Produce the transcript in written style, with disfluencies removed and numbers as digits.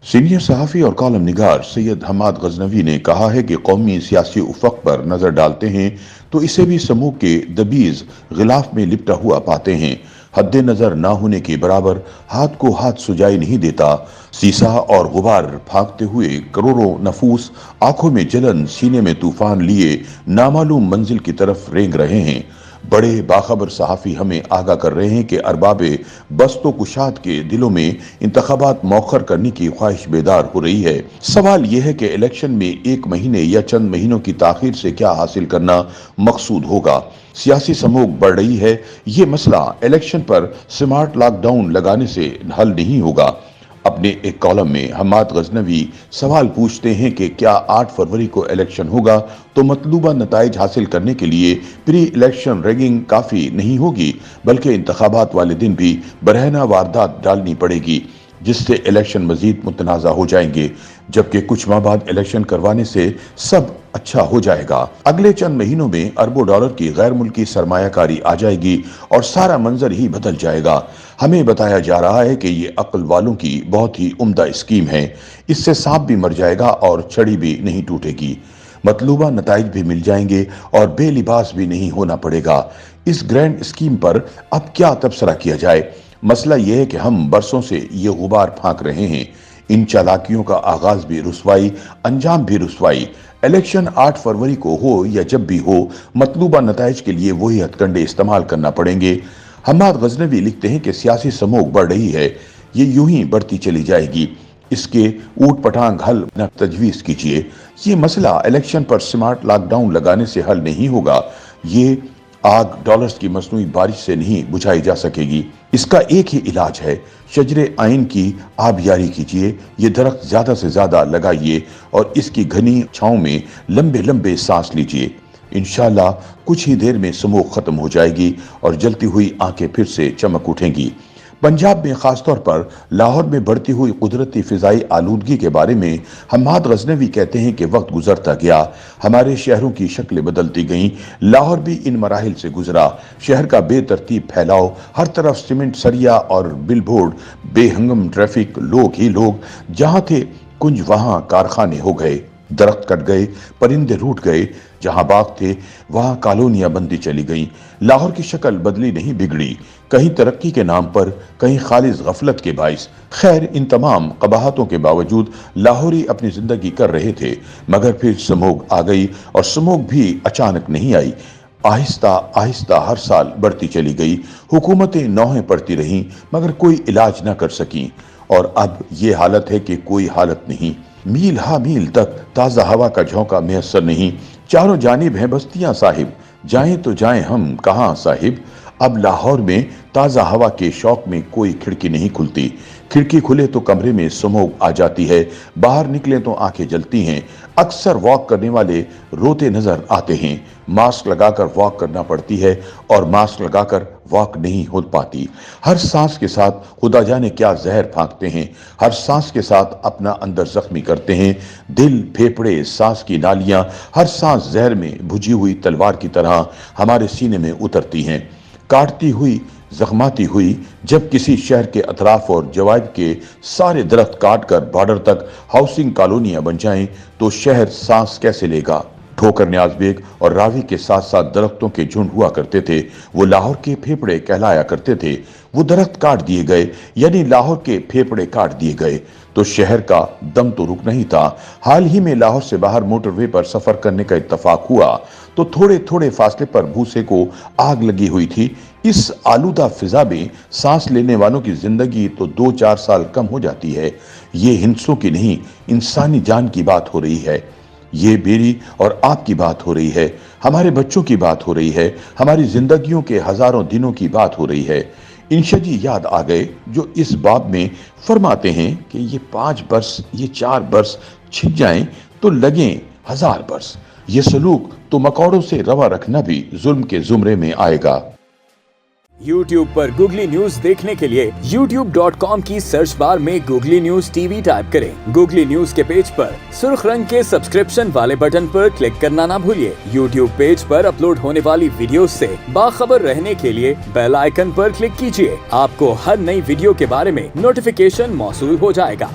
Senior सहाफ़ी और column निगार सैयद हमाद गजनवी ने कहा है कि कौमी सियासी उफ़क़ पर नज़र डालते हैं तो इसे भी समूह के दबीज़ ग़िलाफ़ में लिपटा हुआ पाते हैं। हद नज़र ना होने के बराबर हाथ को हाथ सुझाई नहीं देता। सीसा और गुबार फांकते हुए करोड़ों नफूस आंखों में जलन सीने में तूफान लिए नामालूम मंजिल की तरफ रेंग रहे हैं। बड़े बाखबर सहाफ़ी हमें आगाह कर रहे हैं कि अरबाबे बस्तो कुशाद के दिलों में इंतखाबात मौखर करने की ख्वाहिश बेदार हो रही है। सवाल यह है कि इलेक्शन में एक महीने या चंद महीनों की ताखीर से क्या हासिल करना मकसूद होगा। सियासी समूह बढ़ रही है। ये मसला इलेक्शन पर स्मार्ट लॉकडाउन लगाने से हल नहीं होगा। अपने एक कॉलम में हमाद गजनवी सवाल पूछते हैं कि क्या 8 फरवरी को इलेक्शन होगा तो मतलूबा नताइज हासिल करने के लिए प्री इलेक्शन रैगिंग काफ़ी नहीं होगी, बल्कि इंतखाबात वाले दिन भी बरहना वारदात डालनी पड़ेगी, जिससे इलेक्शन मजीद मुतनाज़ा हो जाएंगे, जबकि कुछ माह बाद इलेक्शन करवाने से सब अच्छा हो जाएगा। अगले चंद महीनों में अरबों डॉलर की गैर मुल्की सरमायाकारी आ जाएगी और सारा मंजर ही बदल जाएगा। हमें बताया जा रहा है कि ये अक्ल वालों की बहुत ही उम्दा स्कीम है। इससे सांप भी मर जाएगा और छड़ी भी नहीं टूटेगी। मतलूबा नताइज भी मिल जाएंगे और बेलिबास भी नहीं होना पड़ेगा। इस ग्रैंड स्कीम पर अब क्या तबसरा किया जाए? मसला यह है कि हम बरसों से ये गुबार फांक रहे हैं। इन चालाकियों का आगाज भी रुसवाई, अंजाम भी रुसवाई। इलेक्शन 8 फरवरी को हो या जब भी हो, मतलूबा नताइज के लिए वही हथकंडे इस्तेमाल करना पड़ेंगे। हमाद गजनवी लिखते हैं कि सियासी समूह बढ़ रही है, ये यूं ही बढ़ती चली जाएगी। इसके ऊट पटांग हल न तजवीज़ कीजिए। ये मसला इलेक्शन पर स्मार्ट लॉकडाउन लगाने से हल नहीं होगा। ये आग डॉलर्स की मसनूई बारिश से नहीं बुझाई जा सकेगी। इसका एक ही इलाज है, शजरे आइन की आबियारी कीजिए। ये दरख्त ज्यादा से ज्यादा लगाइए और इसकी घनी छांव में लंबे लंबे सांस लीजिए। इंशाल्लाह कुछ ही देर में समूह खत्म हो जाएगी और जलती हुई आंखें फिर से चमक उठेंगी। पंजाब में खासतौर पर लाहौर में बढ़ती हुई कुदरती फिजाई आलूदगी के बारे में हमाद गजनवी कहते हैं कि वक्त गुजरता गया, हमारे शहरों की शक्लें बदलती गईं। लाहौर भी इन मराहिल से गुजरा। शहर का बेतरतीब फैलाव, हर तरफ सीमेंट सरिया और बिलबोर्ड, बेहंगम ट्रैफिक, लोग ही लोग। जहां थे कुंज वहां कारखाने हो गए, दरख्त कट गए, परिंदे रूठ गए। जहां बाग थे वहां कॉलोनियां बनती चली गईं। लाहौर की शक्ल बदली नहीं, बिगड़ी। कहीं तरक्की के नाम पर, कहीं खालिस गफलत के बाइस। खैर, इन तमाम कबाहतों के बावजूद लाहौरी अपनी जिंदगी कर रहे थे। मगर फिर समूह आ गई और समूह भी अचानक नहीं आई। आहिस्ता आहिस्ता हर साल बढ़ती चली गई। हुकूमतें नौहें पड़ती रहीं मगर कोई इलाज न कर सकीं। और अब ये हालत है कि कोई हालत नहीं। मील हा मील तक ताज़ा हवा का झोंका मैसर नहीं। चारों जानिब हैं बस्तियां साहिब, जाएं तो जाएं हम कहां साहिब। अब लाहौर में ताज़ा हवा के शौक में कोई खिड़की नहीं खुलती। खिड़की खुले तो कमरे में स्मोक आ जाती है, बाहर निकले तो आंखें जलती हैं। अक्सर वॉक करने वाले रोते नजर आते हैं। मास्क लगाकर वॉक करना पड़ती है और मास्क लगाकर वॉक नहीं हो पाती। हर सांस के साथ खुदा जाने क्या जहर फांकते हैं। हर सांस के साथ अपना अंदर जख्मी करते हैं। दिल, फेफड़े, सांस की नालियां, हर सांस जहर में भुजी हुई तलवार की तरह हमारे सीने में उतरती हैं, काटती हुई, जख्माती हुई। जब किसी शहर के अतराफ और जवाब के सारे दरख्त काट कर बॉर्डर तक हाउसिंग कॉलोनियां बन जाएं तो शहर सांस कैसे लेगा? ठोकर न्याज बेग और रावी के साथ साथ दरख्तों के झुंड हुआ करते थे। वो लाहौर के फेफड़े कहलाया करते थे। वो दरख्त काट दिए गए, यानी लाहौर के फेफड़े काट दिए गए तो शहर का दम तो रुक नहीं था। हाल ही में लाहौर से बाहर मोटरवे पर सफर करने का इत्तफाक हुआ तो थोड़े थोड़े फासले पर भूसे को आग लगी हुई थी। इस आलूदा फिजा में सांस लेने वालों की जिंदगी तो 2-4 साल कम हो जाती है। ये हिंसों की नहीं, इंसानी जान की बात हो रही है। ये मेरी और आपकी बात हो रही है, हमारे बच्चों की बात हो रही है, हमारी जिंदगियों के हजारों दिनों की बात हो रही है। इंशाजी याद आ गए जो इस बाब में फरमाते हैं कि ये 5 बरस, ये 4 बरस छिप जाएं तो लगें 1000 बरस। ये सलूक तो मकौड़ों से रवा रखना भी जुल्म के जुमरे में आएगा। YouTube पर गूगली न्यूज देखने के लिए youtube.com की सर्च बार में गूगली न्यूज टीवी टाइप करें। गूगली न्यूज के पेज पर सुर्ख रंग के सब्सक्रिप्शन वाले बटन पर क्लिक करना ना भूलिए। YouTube पेज पर अपलोड होने वाली वीडियो से बाखबर रहने के लिए बेल आइकन पर क्लिक कीजिए। आपको हर नई वीडियो के बारे में नोटिफिकेशन मौसूल हो जाएगा।